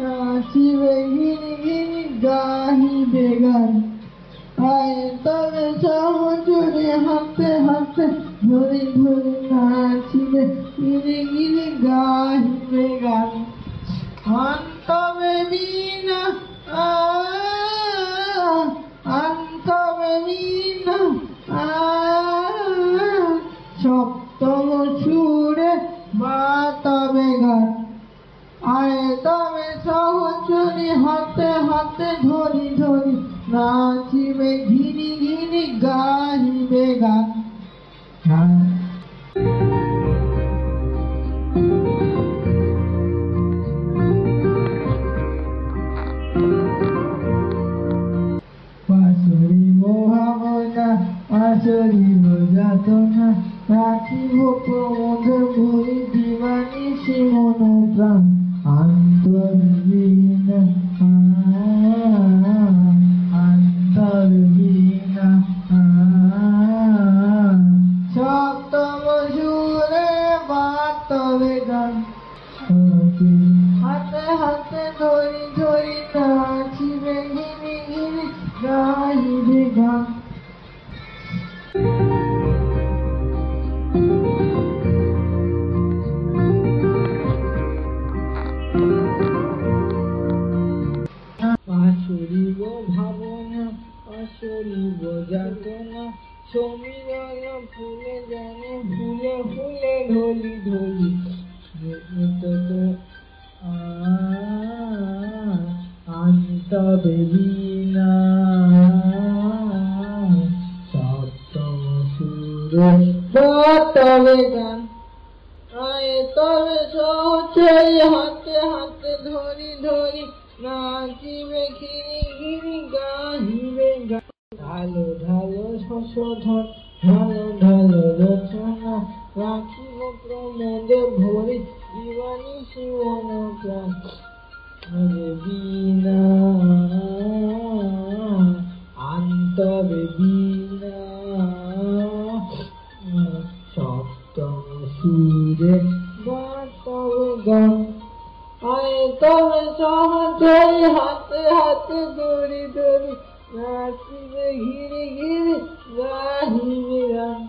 নাচিবে গিরি গিরি গাহিবে গান। আয় তবে সহচরে হাতে হাতে ধরে ধরে নাচিবে গিরি গিরি গাহিবে গান। আন্তবে বীণা আন্তবে বীণা সপ্তম সুরে বাতাবে গান। আয় তবে সহচরে হাতে হাতে ধরি ধরি নাচিবে ঘিরি ঘিরি গাহিবে গান। পাশরিব ভাবনা পাশরিব যাতনা রাখিব প্রমোদে ভরি দিবানিশি মন প্রাণ। আন্তর্বীণা আন্তর্বীণা সপ্তম সুরে বাতবে গান। হাতে হাতে ধরি ধরি নাচিবে গিরি গিরি গাহিবে গান। পাশরিব ভাবনা পাশরিব যাতনা সমীরণ ফুলে যেন ফুলে ফুলে ঢলি ঢলি। আন্তবে বীণা সপ্তম সুরে বাতবে গান। আয় তবে সহচরে হাতে হাতে ধরি ধরি নাচিবে ঘিরি ঘিরি গাহিবে গান। ঢালো ঢালো শশধর ঢালো ঢালো রচনা রাখিব প্রমোদে ভরি দিবানিশি মন প্রাণ। বীণা আন্তবে বীণা সপ্তম সুরে বাতবে গান। আয় তবে সহচরে হাতে হাতে ধরি ধরি নাচিবে ঘিরি ঘিরি গাহিবে গান।